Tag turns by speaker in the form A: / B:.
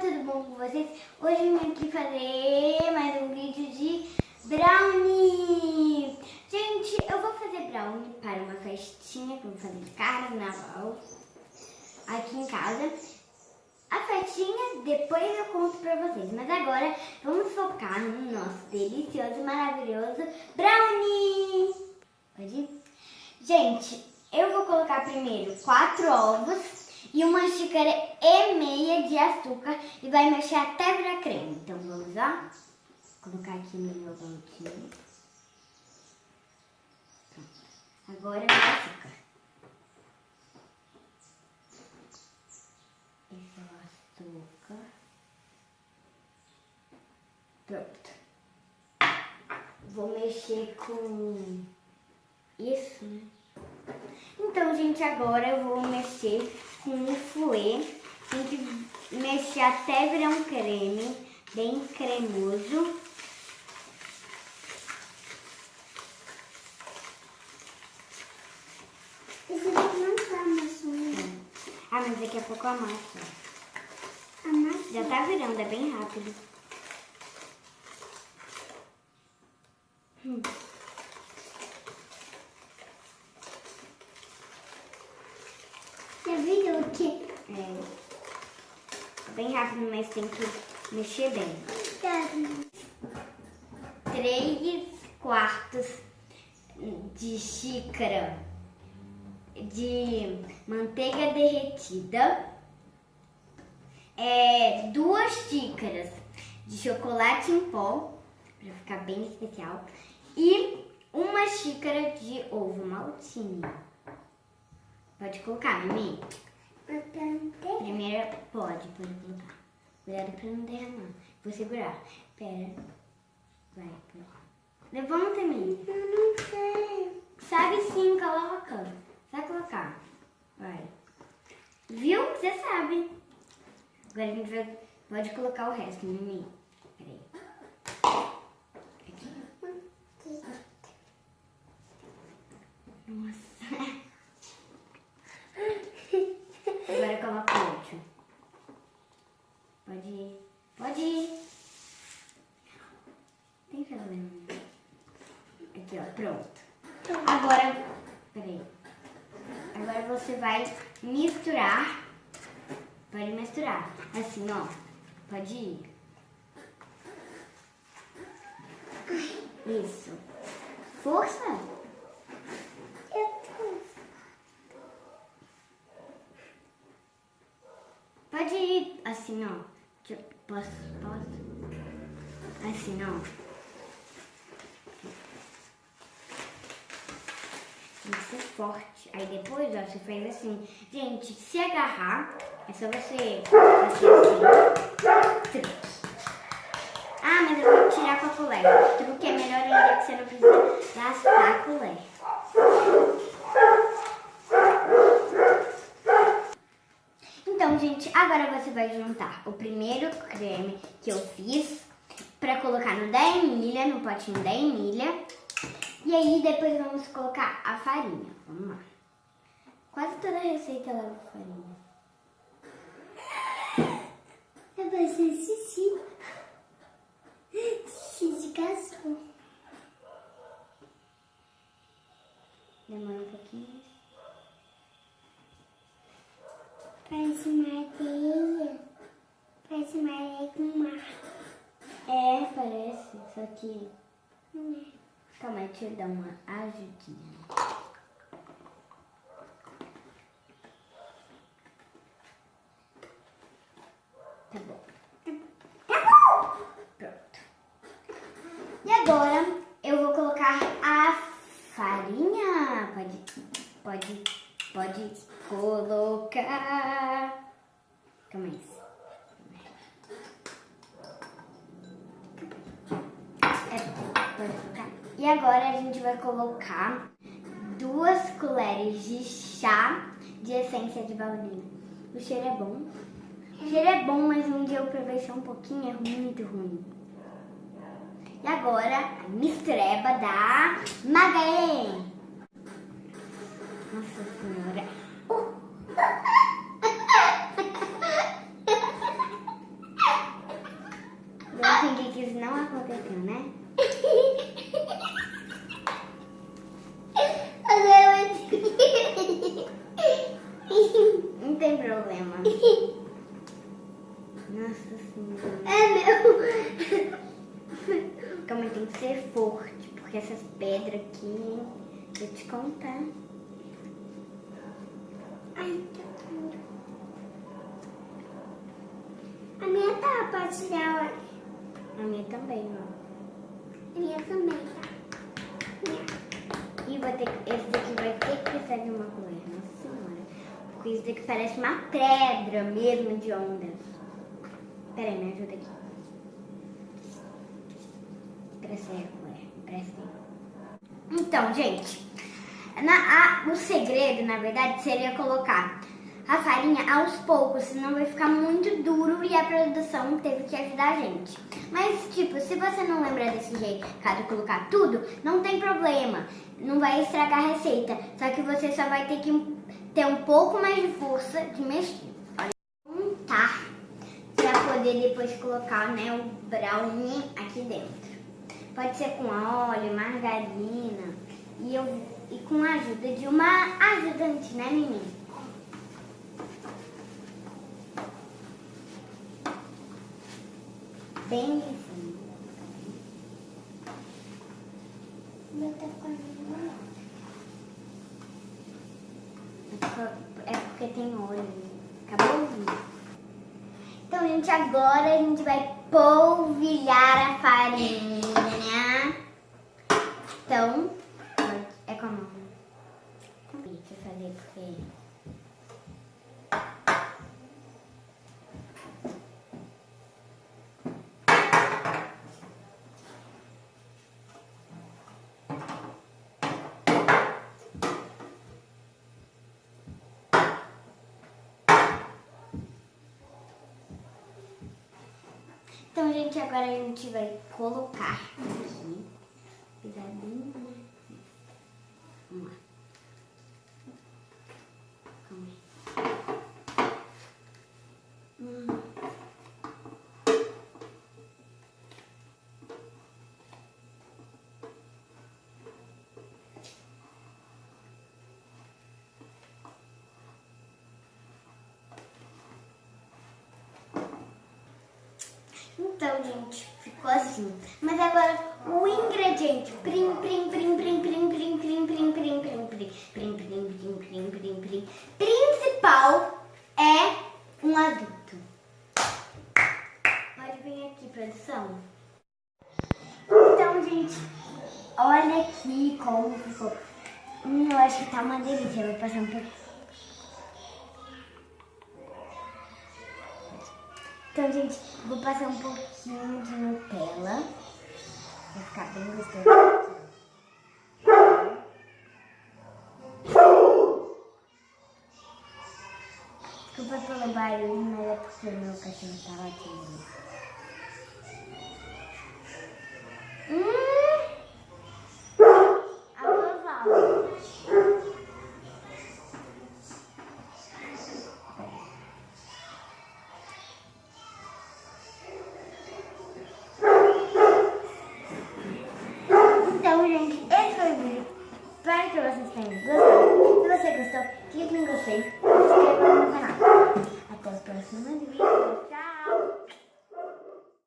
A: tudo bom com vocês? Hoje eu vim aqui fazer mais um vídeo de brownie. Gente, eu vou fazer brownie para uma festinha que eu vou fazer de carnaval aqui em casa. A festinha depois eu conto pra vocês, mas agora vamos focar no nosso delicioso e maravilhoso brownie. Pode ir? Gente, eu vou colocar primeiro 4 ovos e 1,5 xícara de açúcar e vai mexer até virar creme. Então vamos lá? Vou colocar aqui no meu pontinho. Pronto. Agora o açúcar. Esse é o açúcar. Pronto. Vou mexer com isso, né? Então, gente, agora eu vou mexer com o fouet. Tem que mexer até virar um creme bem cremoso.
B: Esse daqui não tá amassando.
A: Ah, mas daqui a pouco eu amasso.
B: Amassa?
A: Já tá virando, é bem rápido.
B: Já viu o que?
A: É bem rápido, mas tem que mexer bem. 3/4 de xícara de manteiga derretida, 2 xícaras de chocolate em pó, para ficar bem especial, e 1 xícara de ovo maltinho. Pode colocar, Mimi? Primeiro pode colocar. Cuidado pra não derramar. Vou segurar. Pera. Vai. Levanta, Mimi.
B: Eu não sei.
A: Sabe sim, coloca. Vai colocar. Vai. Viu? Você sabe. Agora a gente pode colocar o resto, Mimi. Peraí. Aqui. Nossa. Agora coloca o último. Pode ir. Tem problema. Aqui, ó, pronto. Agora, peraí. Agora você vai misturar. Pode misturar. Assim, ó. Pode ir. Isso. Força. Pode ir assim, ó. Posso? Assim, ó. Tem que ser forte. Aí depois, ó, você faz assim. Gente, se agarrar, é só você assim. Ah, mas eu vou tirar com a colher. O truque é melhor ainda que você não precisa gastar a colher. Então, gente, agora você vai juntar o primeiro creme que eu fiz pra colocar no da Emília, no potinho da Emília. E aí, depois vamos colocar a farinha. Vamos lá. Quase toda receita leva farinha.
B: Eu vou ser xixi. Xixi de cachorro.
A: Demora um pouquinho.
B: Parece madeira. Parece madeira com mar.
A: É, parece. Só que...
B: Não é.
A: Calma aí, deixa eu dar uma ajudinha. Tá bom. Pronto. E agora eu vou colocar a farinha. Pode colocar. Calma aí. Pode colocar. E agora a gente vai colocar 2 colheres de chá de essência de baunilha. O cheiro é bom. O cheiro é bom, mas um dia eu provei só um pouquinho, é muito ruim. E agora a mistureba da Magali. Nossa Senhora. isso não aconteceu, né? Não tem problema. Nossa senhora.
B: É meu.
A: Calma, tem que ser forte, porque essas pedras aqui, hein? Vou te contar.
B: Ai, tá duro. A minha tá, pode tirar, olha.
A: A minha também, ó.
B: A minha também tá.
A: E esse daqui vai ter que precisar de uma colher, nossa senhora. Porque isso daqui parece uma pedra mesmo de ondas. Pera aí, me ajuda aqui. Presta aí a colher, presta aí. Então, gente, o segredo, na verdade, seria colocar a farinha aos poucos, senão vai ficar muito duro e a produção teve que ajudar a gente. Mas, tipo, se você não lembrar desse jeito, caso colocar tudo, não tem problema. Não vai estragar a receita. Só que você só vai ter que ter um pouco mais de força de mexer. Olha, untar pra poder depois colocar, né, o brownie aqui dentro. Pode ser com óleo, margarina e com a ajuda de uma ajudante, né, menina? Bem assim.
B: Meu tá quase molhado.
A: É porque tem óleo. Acabou ouvindo. Então, gente, agora a gente vai polvilhar a farinha. Então, é com a mão. Deixa eu fazer porque... Então, gente, agora a gente vai colocar aqui. Cuidadinho, né? Vamos lá. Calma aí. Então, gente, ficou assim. Mas agora o ingrediente principal é um adulto. Pode vir aqui, produção. Então, gente, olha aqui como ficou. Eu acho que tá uma delícia. Eu vou passar um pouquinho. Então, gente, vou passar um pouquinho de Nutella. Vai ficar bem gostoso. Desculpa pelo barulho, mas é porque meu cachorro tá latindo.